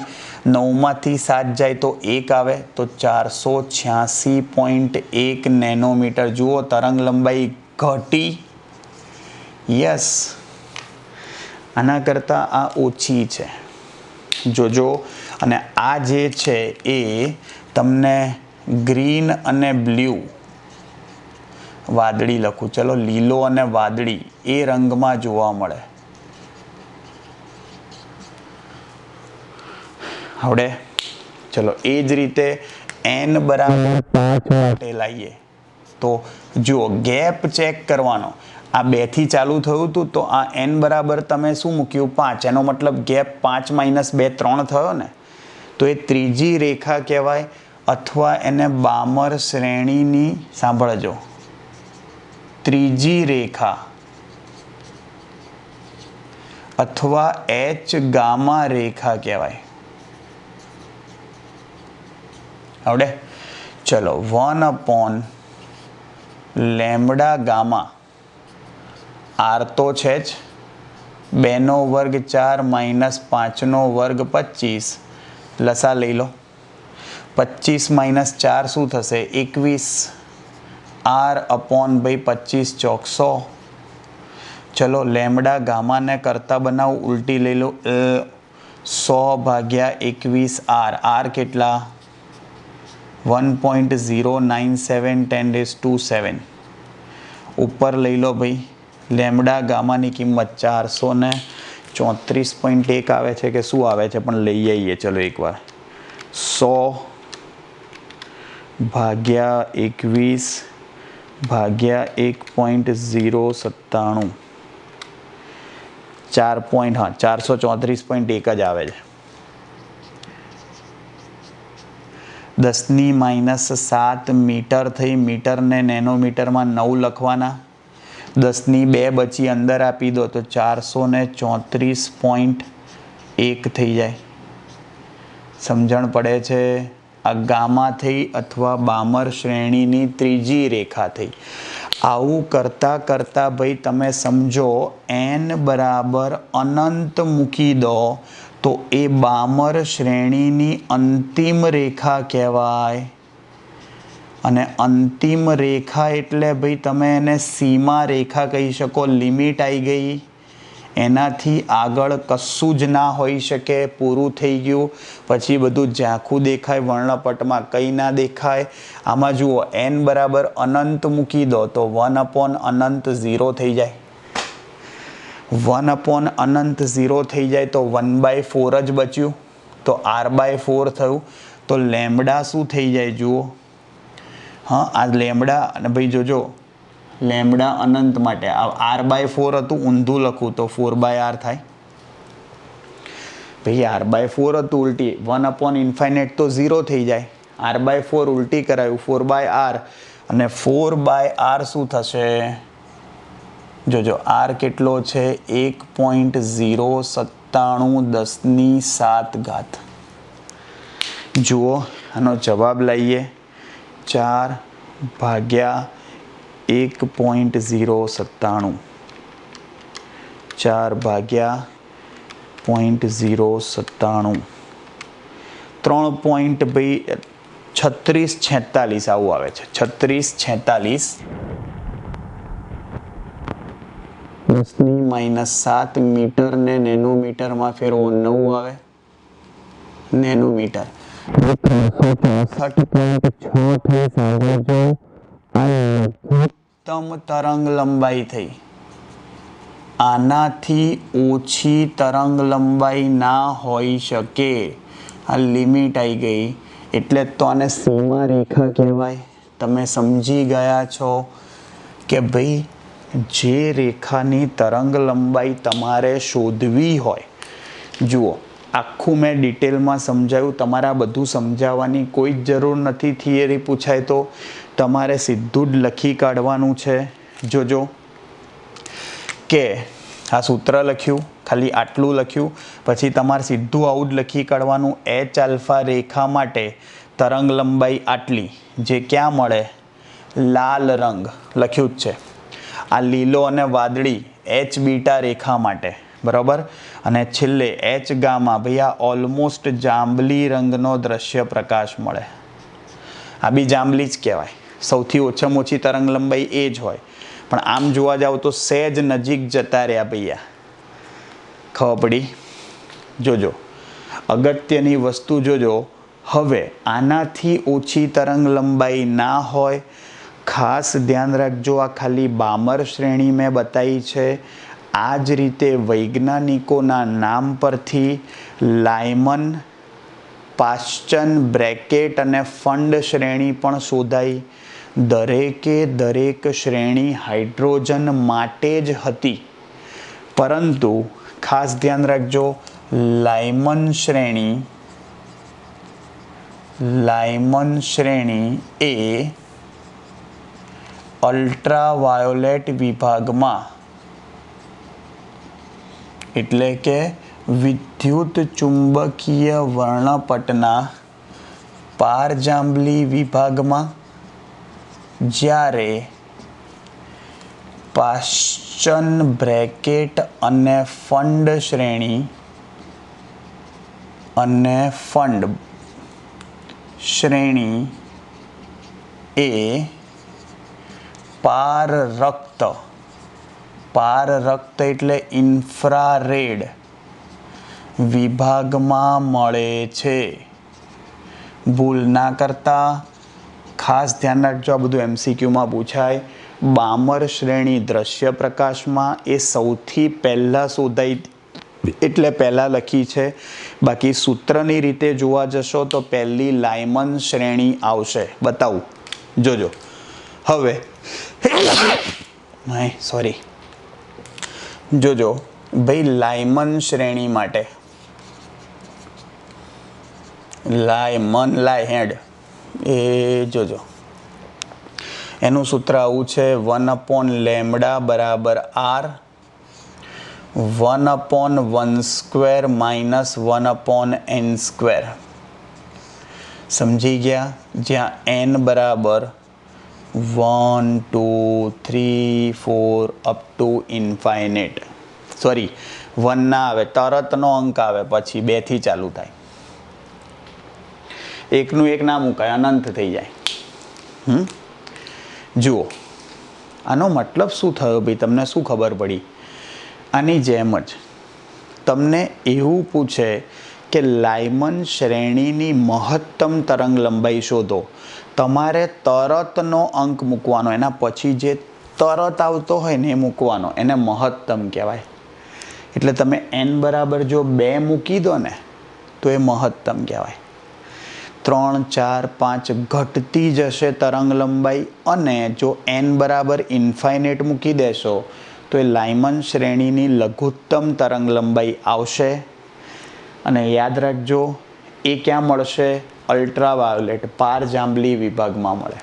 9માંથી 7 જાય તો 1 આવે, તો 486.1 નેનોમીટર. જુઓ તરંગ લંબાઈ ઘટી. યસ, આના કરતાં આ ઓછી છે. જોજો. અને આ જે છે એ તમને ગ્રીન અને બ્લુ, વાદળી લખું, ચલો લીલો અને વાદળી એ રંગમાં જોવા મળે. હવે ચલો એ જ રીતે n બરાબર 5 માટે લાવીએ. તો જુઓ, ગેપ ચેક કરવાનો. આ 2 થી ચાલુ થયું હતું, તો આ n બરાબર તમે શું મૂક્યું? 5. એનો મતલબ ગેપ 5 માઇનસ 2 3 થયો ને. તો એ ત્રીજી રેખા કહેવાય, અથવા એને બામર શ્રેણીની, સાંભળજો, ત્રીજી રેખા અથવા H ગામા રેખા કહેવાય. આવડે? ચલો 1/લેમડા ગામા. R તો છે જ, 2 વર્ગ 4 માઇનસ 5 વર્ગ 25. લસા લઈ લો. 25 માઇનસ 4 શું થશે? 21. R અપોન ભાઈ 25 ચોક 100. ચલો લેમડા ગામાને કરતા બનાવું, ઉલટી લઈ લો. 100 ભાગ્યા 21 R કેટલા? 1.097 10⁻⁷. ઉપર લઈ લો ભાઈ. લેમડા ગામાની કિંમત 434.1 આવે છે કે શું આવે છે, પણ લઈ આવીએ ચલો એકવાર. 100 ભાગ્યા 21 ભાગ્યા 1.097. 434.1 જ આવે છે. 10⁻⁷ મીટર થઈ. મીટરને નેનોમીટરમાં 9 લખવાના. 10⁻2 બચી અંદર આપી દો તો 434.1 થઈ જાય. સમજણ પડે છે? આ ગામા થઈ અથવા બામર શ્રેણીની ત્રીજી રેખા થઈ. આવું કરતાં કરતાં ભાઈ તમે સમજો, n બરાબર અનંત મૂકી દો તો એ બામર શ્રેણીની અંતિમ રેખા કહેવાય. અને અંતિમ રેખા એટલે ભાઈ તમે એને સીમા રેખા કહી શકો. લિમિટ આવી ગઈ, એનાથી આગળ કશું જ ના હોઈ શકે. પૂરું થઈ ગયું. પછી બધું ઝાંખું દેખાય વર્ણપટમાં, કંઈ ના દેખાય. આમાં જુઓ, n બરાબર અનંત મૂકી દો તો 1/∞0 થઈ જાય. 1/∞0 થઈ જાય તો 1/4 જ બચ્યું, તો R/4 થયું. તો લેમડા શું થઈ જાય? જુઓ, હા, આ લેમડા. અને ભાઈ જોજો, લેમડા અનંત માટે r/4 હતું, ઊંધું લખું તો 4/r થાય. ભાઈ r/4 હતું ઉલટી, 1/∞ તો 0 થઈ જાય. r/4 ઉલટી કરાયું 4/r, અને 4/r શું થશે? જોજો r કેટલો છે? 1.097 જુઓ આનો જવાબ લઈએ. 4/1.097, 4/097, 3.3646 આવું આવે છે. 3646 10⁻7 મીટર ને નેનોમીટરમાં ફેરવો 9 આવે નેનોમીટર. 364.6 થઈ સાંભળજો. આ લઘુત્તમ તરંગ લંબાઈ થઈ. આનાથી ઓછી તરંગ લંબાઈ ના હોઈ શકે. આ લિમિટ આવી ગઈ, એટલે તો આને સીમા રેખા કહેવાય. તમે સમજી ગયા છો કે ભાઈ જે રેખાની તરંગ લંબાઈ તમારે શોધવી હોય, જુઓ આખું મેં ડિટેલમાં સમજાવ્યું. તમારે બધું સમજાવવાની કોઈ જ જરૂર નથી. થિયરી પૂછાય તો તમારે સીધું જ લખી કાઢવાનું છે. જોજો કે આ સૂત્ર લખ્યું, ખાલી આટલું લખ્યું, પછી તમારે સીધું આવું જ લખી કાઢવાનું. H-α રેખા માટે તરંગ લંબાઈ આટલી, જે ક્યાં મળે? લાલ રંગ લખ્યું જ છે. આ લીલો અને વાદળી H-β રેખા માટે, બરાબર. અને છેલ્લે H ગામા, ભાઈ આ ઓલમોસ્ટ જાંબલી રંગનો દ્રશ્ય પ્રકાશ મળે. આ બી જાંબલી જ કહેવાય. સૌથી ઓછામાં ઓછી તરંગ લંબાઈ એ જ હોય, પણ આમ જોવા જાવ તો સહેજ નજીક જતા રહ્યા ભૈયા. ખબર પડી? જોજો અગત્યની વસ્તુ જોજો. હવે આનાથી ઓછી તરંગ લંબાઈ ના હોય, ખાસ ધ્યાન રાખજો. આ ખાલી બામર શ્રેણી મેં બતાવી છે. આ જ રીતે વૈજ્ઞાનિકોના નામ પરથી લાયમન, પાશ્ચન, બ્રેકેટ અને ફંડ શ્રેણી પણ શોધાઈ. દરેકે દરેક શ્રેણી હાઇડ્રોજન માટે જ હતી, પરંતુ ખાસ ધ્યાન રાખજો, લાયમન શ્રેણી એ અલ્ટ્રાવાયોલેટ વિભાગમાં, એટલે કે વિદ્યુત ચુંબકીય વર્ણપટના પારજાંબલી વિભાગમાં, જ્યારે પાશ્ચન, બ્રેકેટ અને ફંડ શ્રેણી એ પારરક્ત એટલે ઇન્ફ્રારેડ વિભાગમાં મળે છે. ભૂલ ના કરતા, ખાસ ધ્યાન રાખજો. આ બધું MCQમાં પૂછાય. બામર શ્રેણી દ્રશ્ય પ્રકાશમાં એ સૌથી પહેલાં શોધાઈ, એટલે પહેલાં લખી છે. બાકી સૂત્રની રીતે જોવા જશો તો પહેલી લાયમન શ્રેણી આવશે. બતાવું, જોજો. હવે જોજો ભાઈ, લાયમન શ્રેણી માટે લાયહેડ એ જોજો, એનું સૂત્ર આવું છે: 1/λ બરાબર r, 1/(1² - 1/n². સમજી ગયા? જ્યાં n બરાબર 1 2 3 4 અપ ટુ ઇન્ફાઇનેટ. સોરી, 1 ના આવે, તરતનો અંક આવે, પછી 2 થી ચાલુ થાય. એકનું એક ના મુકાય, અનંત થઈ જાય. જુઓ આનો મતલબ શું થયો ભાઈ? તમને શું ખબર પડી? આની જેમ જ તમને એવું પૂછે કે લાયમન શ્રેણીની મહત્તમ તરંગ લંબાઈ શોધો. તમારે તરતનો અંક મૂકવાનો, એના પછી જે તરત આવતો હોય ને એ મૂકવાનો, એને મહત્તમ કહેવાય. એટલે તમે n બરાબર જો 2 મૂકી દો ને તો એ મહત્તમ કહેવાય. 3, 4, 5 ઘટતી જશે તરંગ લંબાઈ, અને જો n બરાબર ઇન્ફાઇનાઇટ મૂકી દેશો તો એ લાયમન શ્રેણીની લઘુત્તમ તરંગ લંબાઈ આવશે. અને યાદ રાખજો, એ ક્યાં મળશે? અલ્ટ્રાવાયોલેટ પારજાંબલી વિભાગમાં મળે.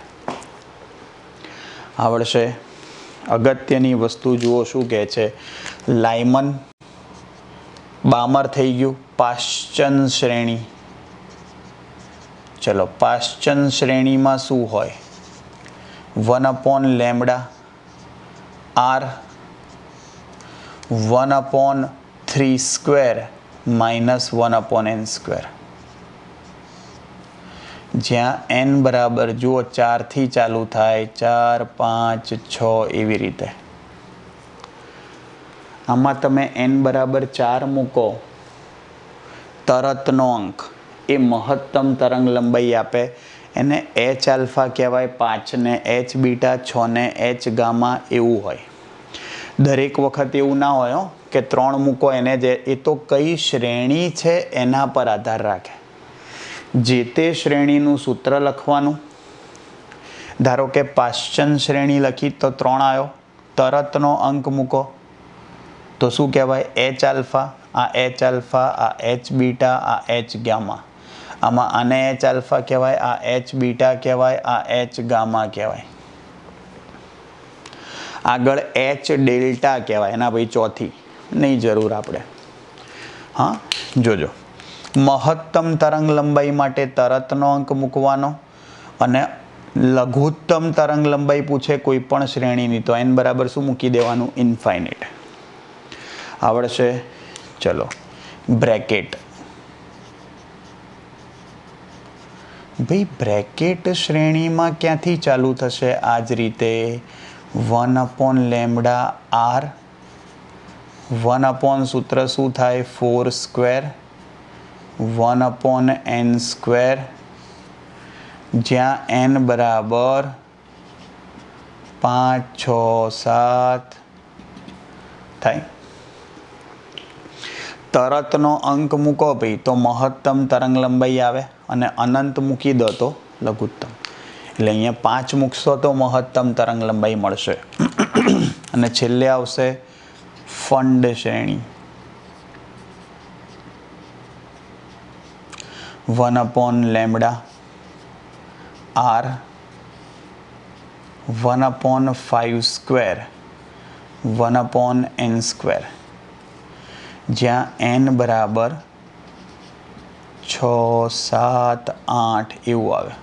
આવડશે? અગત્યની વસ્તુ જુઓ શું કહે છે. લાયમન બામર થઈ ગયું. પાશ્ચન શ્રેણી. ચલો, પાશ્ચન શ્રેણીમાં શું હોય? 1/λ r 1/3² માઇનસ 1/n². જ્યાં n બરાબર જુઓ 4 થી ચાલુ થાય, 4, 5, 6 એવી રીતે. આમાં તમે n બરાબર 4 મૂકો, તરતનો અંક એ મહત્તમ તરંગ લંબાઈ આપે. એને h આલ્ફા કહેવાય 5 ને, h બીટા 6 ને, h ગામા એવું હોય. દરેક વખત એવું ના હોય કે 3 મૂકો એને જે, એ તો કઈ શ્રેણી છે એના પર આધાર રાખે. જે તે શ્રેણીનું સૂત્ર લખવાનું. ધારો કે પાશ્ચન શ્રેણી લખી તો 3 આવ્યો, તરતનો અંક મૂકો તો શું કહેવાય? h આલ્ફા, આ h આલ્ફા, આ h બીટા, આ h ગામા. આમાં આને h આલ્ફા કહેવાય, આ h બીટા કહેવાય, આ h ગામા કહેવાય. આગળ h ડેલ્ટા કહેવાય. એના ભાઈ ચોથી નહીં જરૂર આપણે. હા, જોજો. મહત્તમ તરંગ લંબાઈ માટે તરતનો અંક મૂકવાનો, અને લઘુત્તમ તરંગ લંબાઈ પૂછે કોઈ પણ શ્રેણીની તો n બરાબર શું મૂકી દેવાનું? ઇન્ફાઇનાઇટ. આવડશે? ચલો, બ્રેકેટ. ભાઈ બ્રેકેટ શ્રેણીમાં ક્યાંથી ચાલુ થશે? આ જ રીતે 1/λ r 1/ સૂત્ર શું થાય? 4² 1/n², જ્યાં n બરાબર 5, 6, 7 થાય. તરતનો અંક મૂકો ભાઈ તો મહત્તમ તરંગ લંબાઈ આવે, અને અનંત મૂકી દો તો લઘુત્તમ. એટલે અહીંયા 5 મૂકશો તો મહત્તમ તરંગ લંબાઈ મળશે. અને છેલ્લે આવશે ફંડ શ્રેણી. 1/λ r 1/5² 1/n², જ્યાં n બરાબર 6, 7, 8 એવું આવે.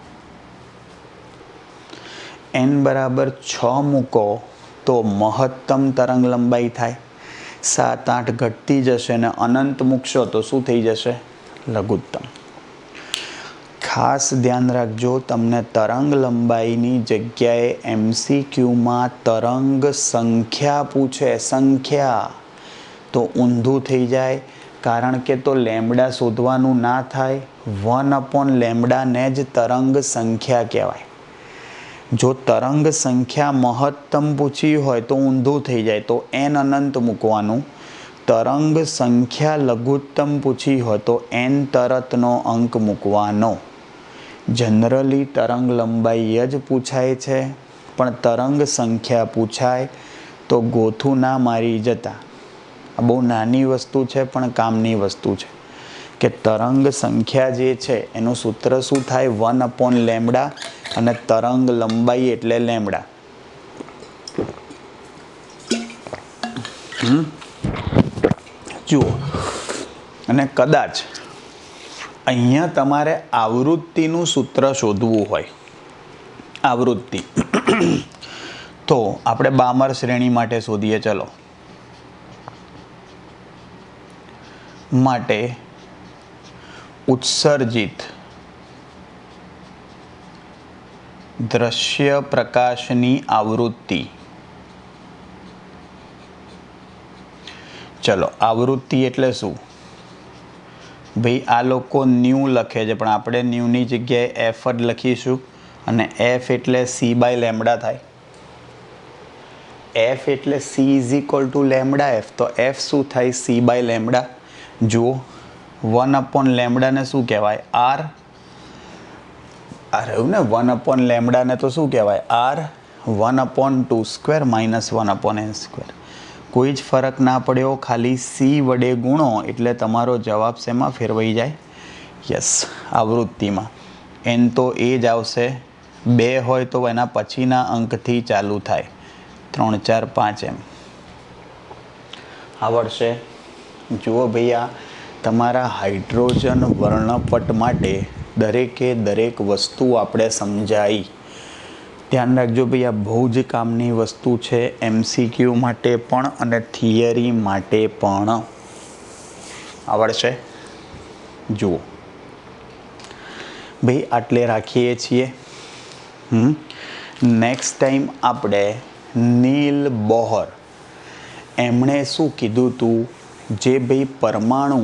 n બરાબર 6 મૂકો તો મહત્તમ તરંગ લંબાઈ થાય. 7, 8 ઘટતી જશે, ને અનંત મૂકશો તો શું થઈ જશે? લઘુત્તમ. ખાસ ધ્યાન રાખજો, તમને તરંગ લંબાઈની જગ્યાએ MCQમાં તરંગ સંખ્યા પૂછે, સંખ્યા, તો ઊંધું થઈ જાય. કારણ કે તો લેમડા શોધવાનું ના થાય. 1/λ ને જ તરંગ સંખ્યા કહેવાય. જો તરંગ સંખ્યા મહત્તમ પૂછી હોય તો ઊંધું થઈ જાય, તો n અનંત મૂકવાનું. તરંગ સંખ્યા લઘુત્તમ પૂછી હોય તો n તરતનો અંક મૂકવાનો. જનરલી તરંગ લંબાઈ જ પૂછાય છે, પણ તરંગ સંખ્યા પૂછાય તો ગોથું ના મારી જતા. આ બહુ નાની વસ્તુ છે પણ કામની વસ્તુ છે કે તરંગ સંખ્યા જે છે એનું સૂત્ર શું થાય? 1/λ, અને તરંગ લંબાઈ એટલે લેમડા. જુઓ, અને કદાચ અહીંયા તમારે આવૃત્તિનું સૂત્ર શોધવું હોય, આવૃત્તિ, તો આપણે બામર શ્રેણી માટે શોધીએ. ચલો, માટે ઉત્સર્જિત દ્રશ્ય પ્રકાશની આવૃત્તિ. ચલો, આવૃત્તિ એટલે શું? ભાઈ આ લોકો ન્યૂ લખે છે, પણ આપણે ન્યૂની જગ્યાએ f જ લખીશું, અને f એટલે c/λ થાય. f એટલે c = λf, તો f શું થાય? c/λ. જુઓ, 1/λ ને શું કહેવાય? r, આ રહ્યું ને 1/λ ને તો શું કહેવાય આર 1/2² - 1/n². કોઈ જ ફરક ના પડ્યો, ખાલી સી વડે ગુણો એટલે તમારો જવાબ શેમાં ફેરવાઈ જાય? યસ, આવૃત્તિમાં. એન તો એ જ આવશે. 2 હોય તો એના પછીના અંકથી ચાલુ થાય, 3 4 5 એમ આવડશે. જુઓ ભૈયા, તમારા હાઇડ્રોજન વર્ણપટ માટે દરેકે દરેક વસ્તુ આપણે સમજાવી. ધ્યાન રાખજો ભૈયા, બહુ જ કામની વસ્તુ છે, MCQ માટે પણ અને થિયરી માટે પણ. આવડશે. જુઓ ભાઈ, આટલે રાખીએ છીએ. નેક્સ્ટ ટાઈમ આપણે નીલ બોહર, એમણે શું કીધું હતું, જે ભાઈ પરમાણુ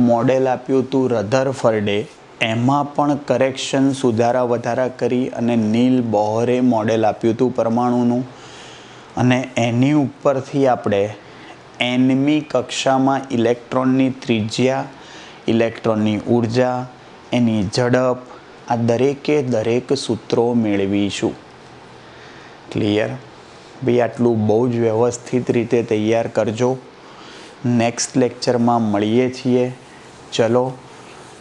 મોડેલ આપ્યું હતું રધરફર્ડે, એમાં પણ કરેક્શન સુધારા વધારા કરી અને નીલ બોહરે મોડેલ આપ્યું હતું પરમાણુનું. અને એની ઉપરથી આપણે nમી કક્ષામાં ઇલેક્ટ્રોનની ત્રિજ્યા, ઇલેક્ટ્રોનની ઉર્જા, એની ઝડપ, આ દરેકે દરેક સૂત્રો મેળવીશું. ક્લિયર? ભાઈ આટલું બહુ જ વ્યવસ્થિત રીતે તૈયાર કરજો. નેક્સ્ટ લેક્ચરમાં મળીએ છીએ. ચલો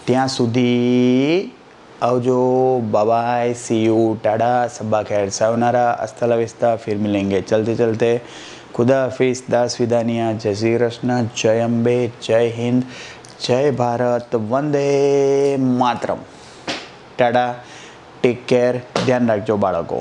ત્યાં સુધી આવજો. બાય, સી યુ, ટાડા, સબ્બા ખૈર, સાવનારા, હસ્તા લા વિસ્તા, ફિર મિલેંગે ચલતે ચલતે. ખુદા હાફિઝ, દાસ વિદાનિયા, જય શ્રી કૃષ્ણ, જય અંબે, જય હિન્દ, જય Bharat, Vande Mataram. TADA, take care, ધ્યાન રાખજો બાળકો.